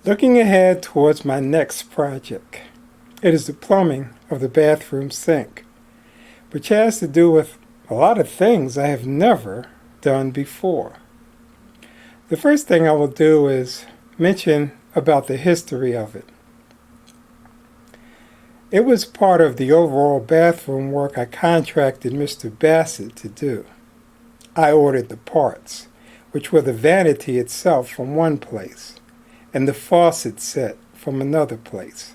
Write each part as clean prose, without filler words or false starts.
Looking ahead towards my next project, it is the plumbing of the bathroom sink, which has to do with a lot of things I have never done before. The first thing I will do is mention about the history of it. It was part of the overall bathroom work I contracted Mr. Bassett to do. I ordered the parts, which were the vanity itself from one place, and the faucet set from another place.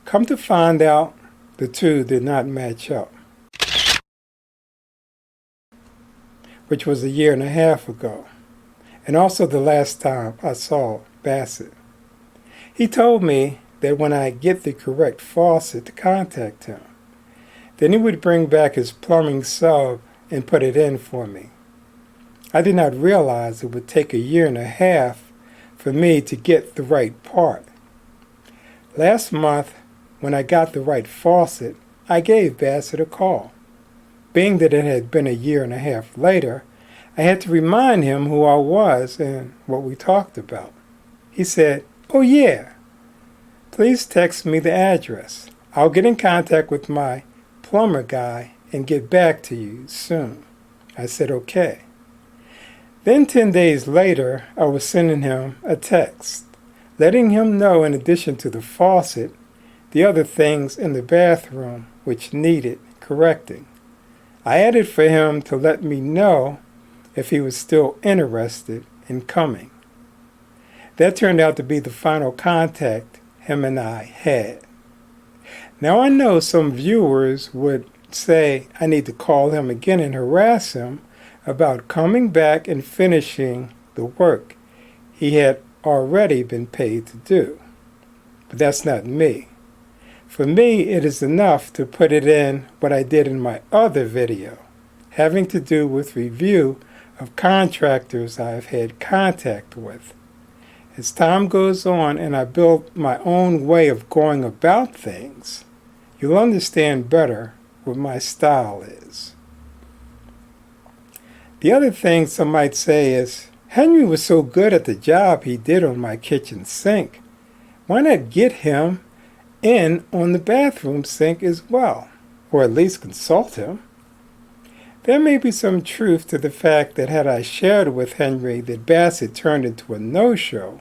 Come to find out, the two did not match up, which was a year and a half ago, and also the last time I saw Bassett. He told me that when I get the correct faucet to contact him, then he would bring back his plumbing sub and put it in for me. I did not realize it would take a year and a half for me to get the right part. Last month, when I got the right faucet, I gave Bassett a call. Being that it had been a year and a half later, I had to remind him who I was and what we talked about. He said, "Oh yeah, please text me the address. I'll get in contact with my plumber guy and get back to you soon." I said, "Okay." Then 10 days later, I was sending him a text, letting him know in addition to the faucet, the other things in the bathroom which needed correcting. I added for him to let me know if he was still interested in coming. That turned out to be the final contact him and I had. Now I know some viewers would say I need to call him again and harass him about coming back and finishing the work he had already been paid to do. But that's not me. For me, it is enough to put it in what I did in my other video, having to do with review of contractors I have had contact with. As time goes on and I build my own way of going about things, you'll understand better what my style is. The other thing some might say is, Henry was so good at the job he did on my kitchen sink. Why not get him in on the bathroom sink as well, or at least consult him? There may be some truth to the fact that had I shared with Henry that Bassett turned into a no-show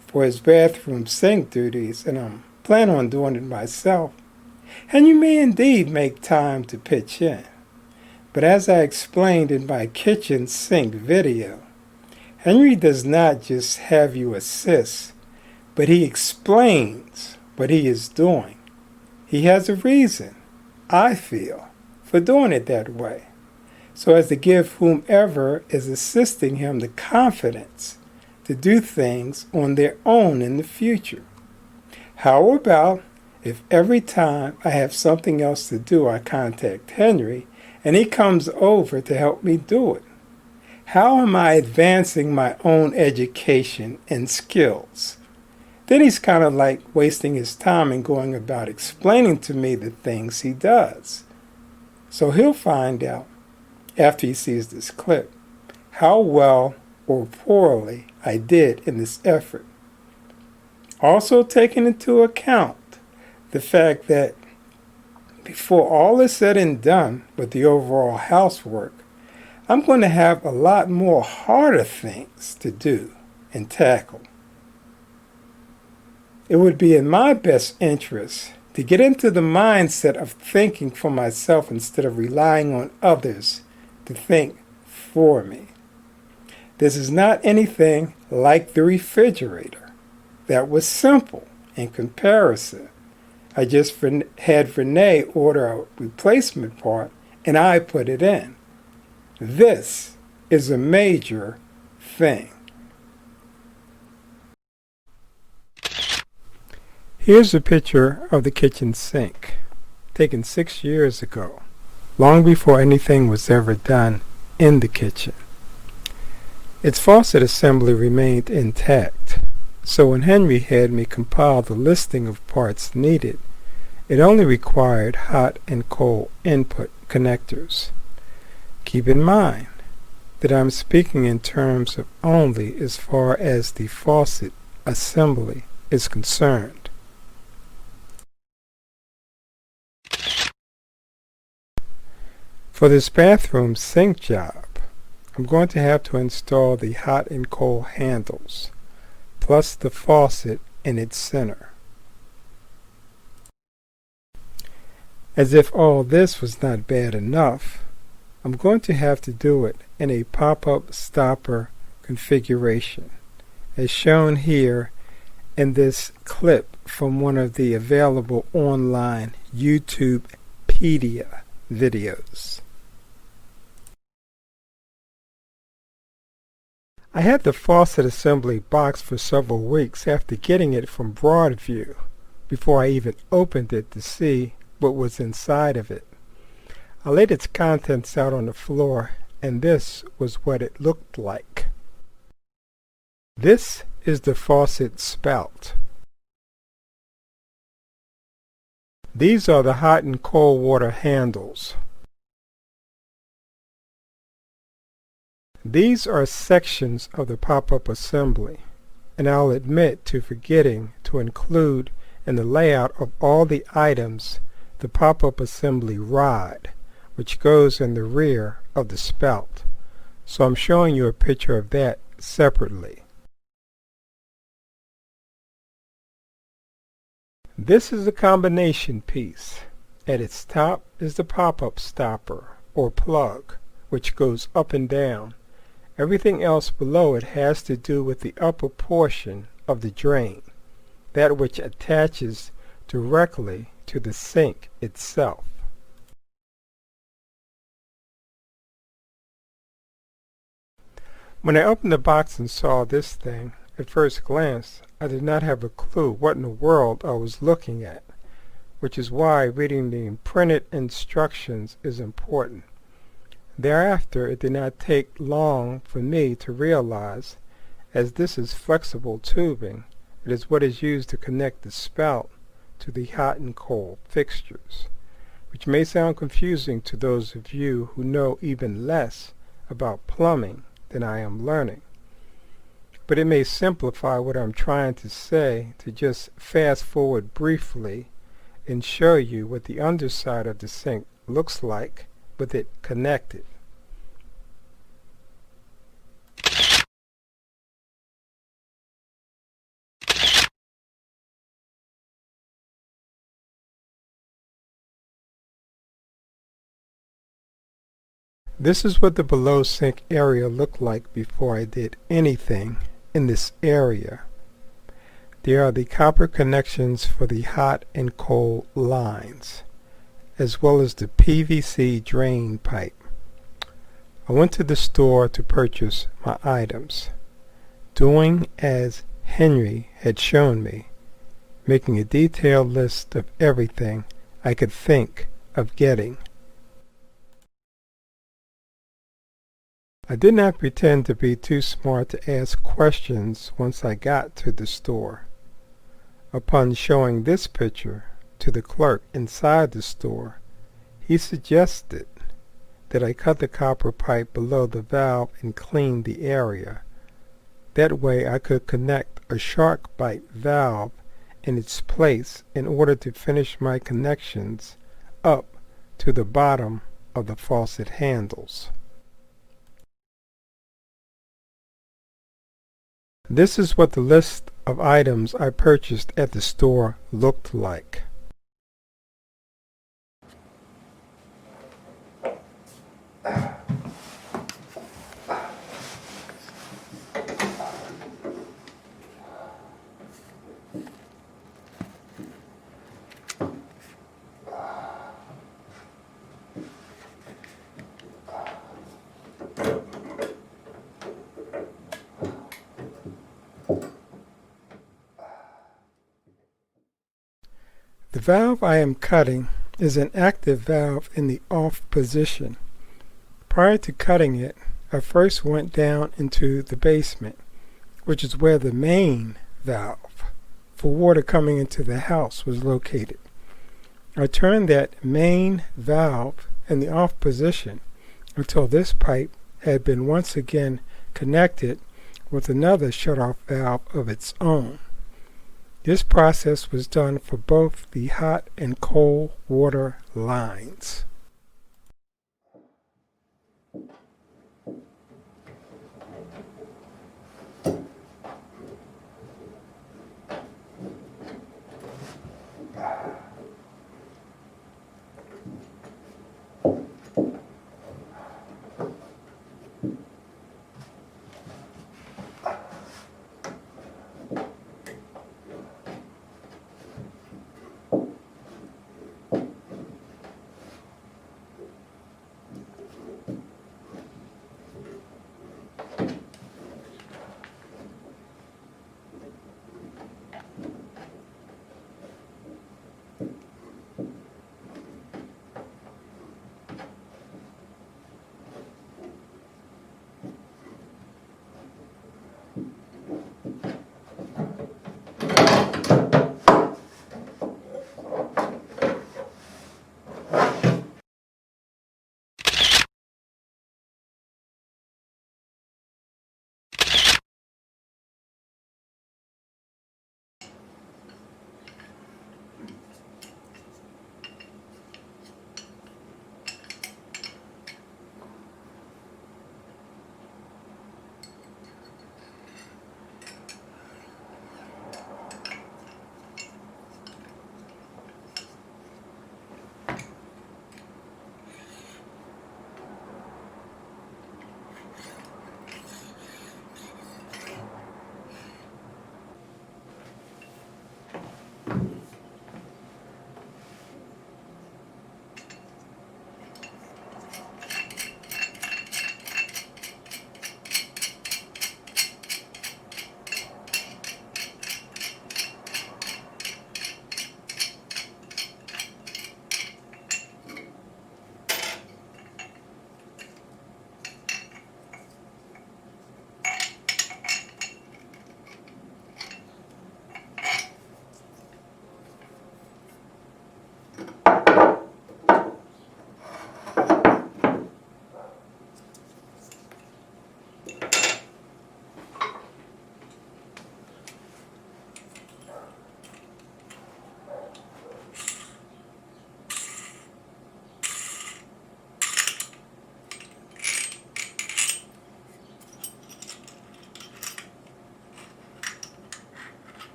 for his bathroom sink duties, and I'm planning on doing it myself, Henry may indeed make time to pitch in. But as I explained in my kitchen sink video, Henry does not just have you assist, but he explains what he is doing. He has a reason, I feel, for doing it that way, so as to give whomever is assisting him the confidence to do things on their own in the future. How about if every time I have something else to do, I contact Henry and he comes over to help me do it? How am I advancing my own education and skills? Then he's kind of like wasting his time and going about explaining to me the things he does. So he'll find out, after he sees this clip, how well or poorly I did in this effort. Also taking into account the fact that before all is said and done with the overall housework, I'm going to have a lot more harder things to do and tackle. It would be in my best interest to get into the mindset of thinking for myself instead of relying on others to think for me. This is not anything like the refrigerator. That was simple in comparison. I just had Renee order a replacement part and I put it in. This is a major thing. Here's a picture of the kitchen sink, taken 6 years ago, long before anything was ever done in the kitchen. Its faucet assembly remained intact, so when Henry had me compile the listing of parts needed, it only required hot and cold input connectors. Keep in mind that I'm speaking in terms of only as far as the faucet assembly is concerned. For this bathroom sink job, I'm going to have to install the hot and cold handles, plus the faucet in its center. As if all this was not bad enough, I'm going to have to do it in a pop-up stopper configuration, as shown here in this clip from one of the available online YouTubepedia videos. I had the faucet assembly box for several weeks after getting it from Broadview before I even opened it to see what was inside of it. I laid its contents out on the floor, and this was what it looked like. This is the faucet spout. These are the hot and cold water handles. These are sections of the pop-up assembly, and I'll admit to forgetting to include in the layout of all the items the pop-up assembly rod, which goes in the rear of the spout. So I'm showing you a picture of that separately. This is a combination piece. At its top is the pop-up stopper, or plug, which goes up and down. Everything else below it has to do with the upper portion of the drain, that which attaches directly to the sink itself. When I opened the box and saw this thing, at first glance, I did not have a clue what in the world I was looking at, which is why reading the printed instructions is important. Thereafter, it did not take long for me to realize, as this is flexible tubing, it is what is used to connect the spout to the hot and cold fixtures, which may sound confusing to those of you who know even less about plumbing than I am learning. But it may simplify what I'm trying to say to just fast forward briefly and show you what the underside of the sink looks like with it connected. This is what the below sink area looked like before I did anything in this area. There are the copper connections for the hot and cold lines, as well as the PVC drain pipe. I went to the store to purchase my items, doing as Henry had shown me, making a detailed list of everything I could think of getting. I did not pretend to be too smart to ask questions once I got to the store. Upon showing this picture to the clerk inside the store, he suggested that I cut the copper pipe below the valve and clean the area. That way I could connect a shark bite valve in its place in order to finish my connections up to the bottom of the faucet handles. This is what the list of items I purchased at the store looked like. The valve I am cutting is an active valve in the off position. Prior to cutting it, I first went down into the basement, which is where the main valve for water coming into the house was located. I turned that main valve in the off position until this pipe had been once again connected with another shutoff valve of its own. This process was done for both the hot and cold water lines.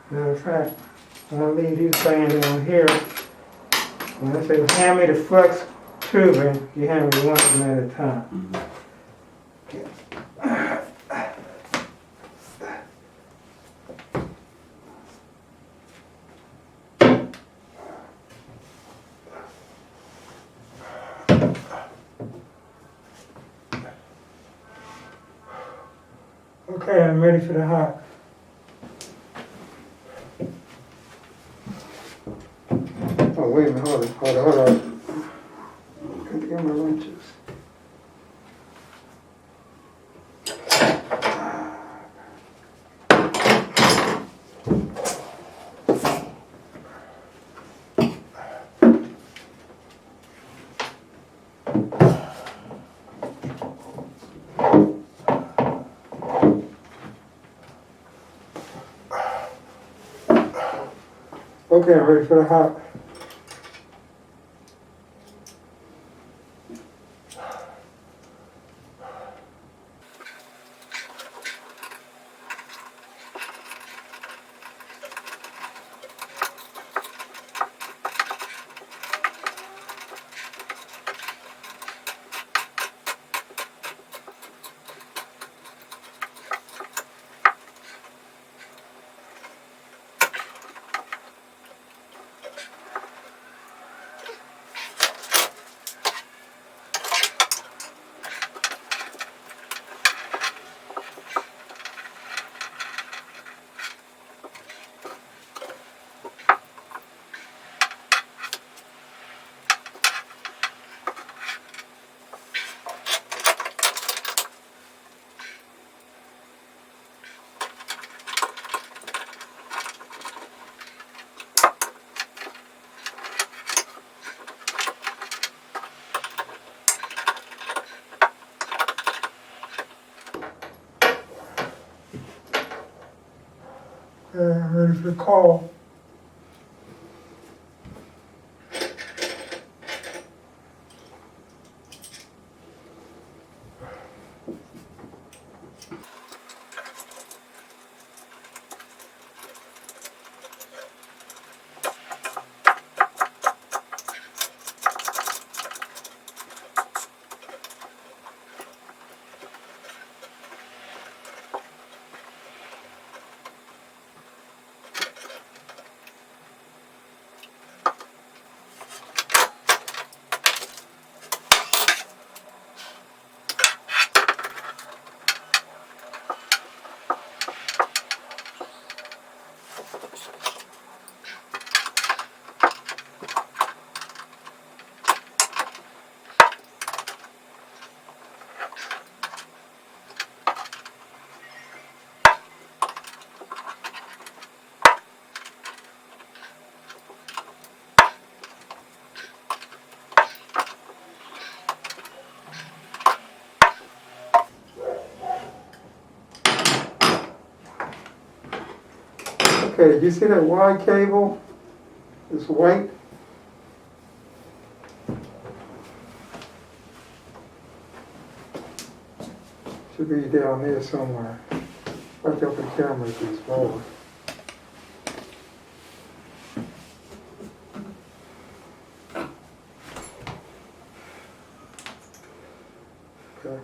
Matter of fact, I'm going to leave these things on here. When I say hand me the flux tubing, you hand me one of them at a time. Okay, I'm ready for the hot. Oh, wait a minute, hold on. Got to get my wrenches. Okay, I'm ready for the hot. I'm ready for the call. Okay, did you see that wide cable? It's white. Should be down there somewhere. Watch out for the camera if it's forward. Okay.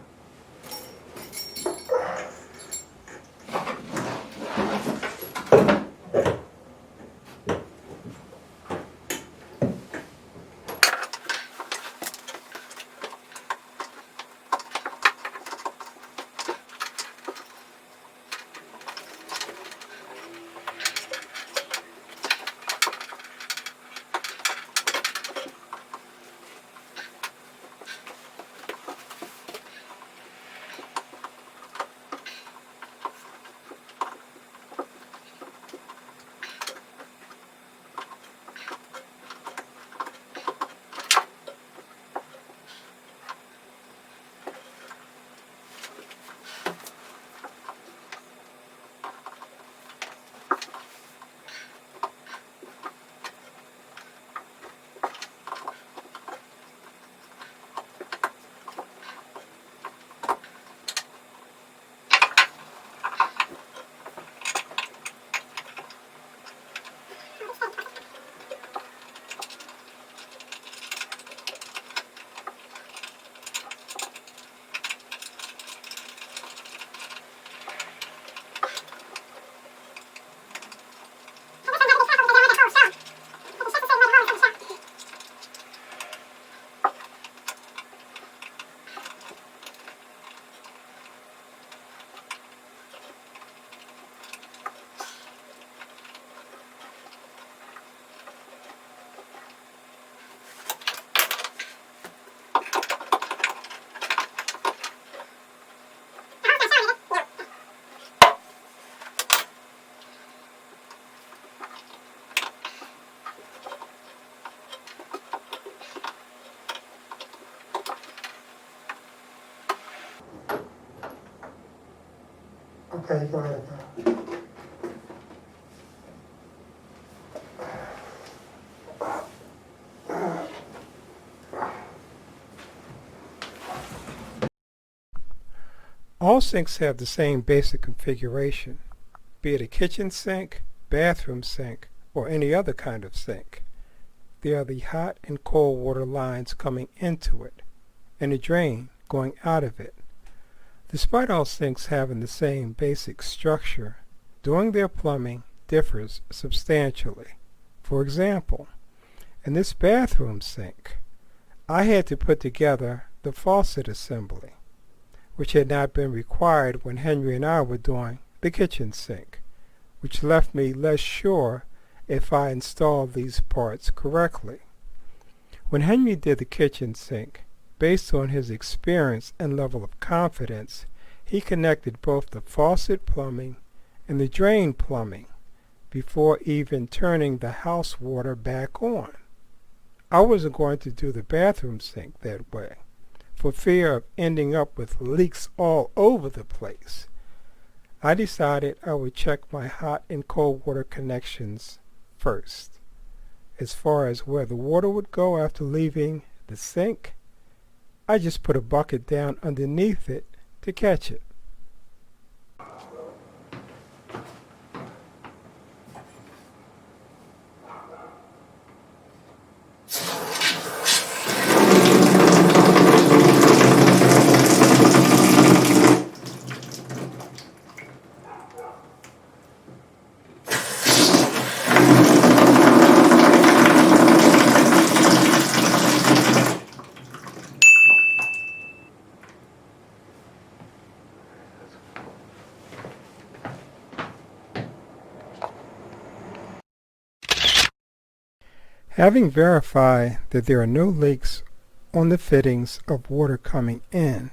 Okay, go ahead now. All sinks have the same basic configuration, be it a kitchen sink, bathroom sink, or any other kind of sink. There are the hot and cold water lines coming into it, and a drain going out of it. Despite all sinks having the same basic structure, doing their plumbing differs substantially. For example, in this bathroom sink, I had to put together the faucet assembly, which had not been required when Henry and I were doing the kitchen sink, which left me less sure if I installed these parts correctly. When Henry did the kitchen sink, based on his experience and level of confidence, he connected both the faucet plumbing and the drain plumbing before even turning the house water back on. I wasn't going to do the bathroom sink that way, for fear of ending up with leaks all over the place. I decided I would check my hot and cold water connections first. As far as where the water would go after leaving the sink, I just put a bucket down underneath it to catch it. Having verified that there are no leaks on the fittings of water coming in,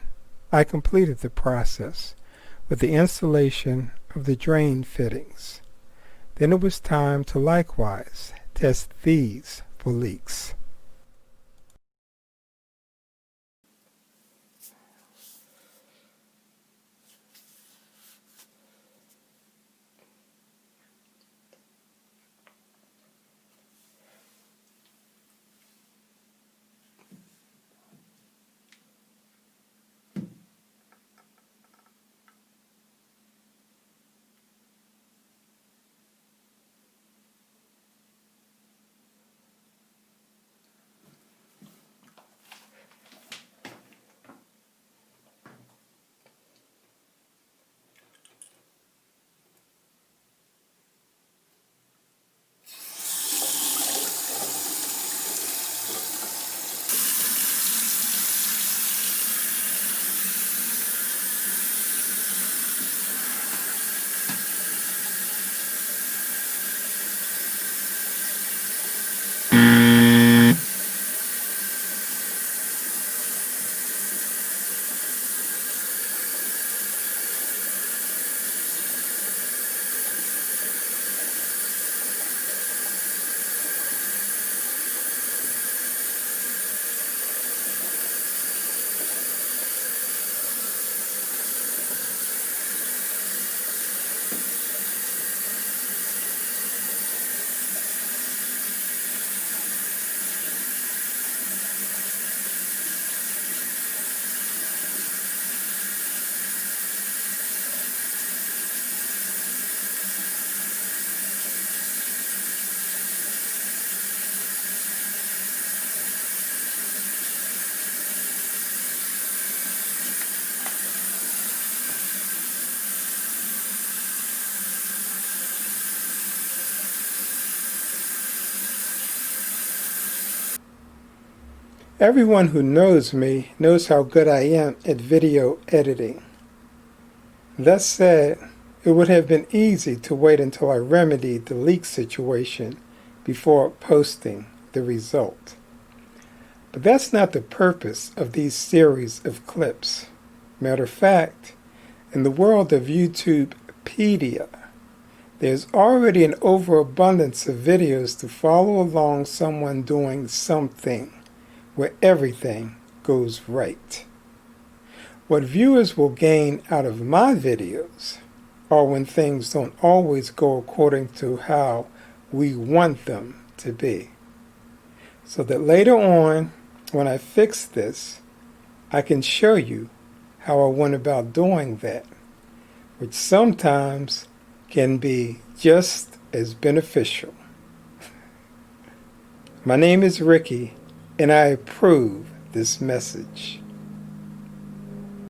I completed the process with the installation of the drain fittings. Then it was time to likewise test these for leaks. Everyone who knows me knows how good I am at video editing. That said, it would have been easy to wait until I remedied the leak situation before posting the result. But that's not the purpose of these series of clips. Matter of fact, in the world of YouTubepedia, there's already an overabundance of videos to follow along someone doing something where everything goes right. What viewers will gain out of my videos are when things don't always go according to how we want them to be. So that later on, when I fix this, I can show you how I went about doing that, which sometimes can be just as beneficial. My name is Ricky, and I approve this message.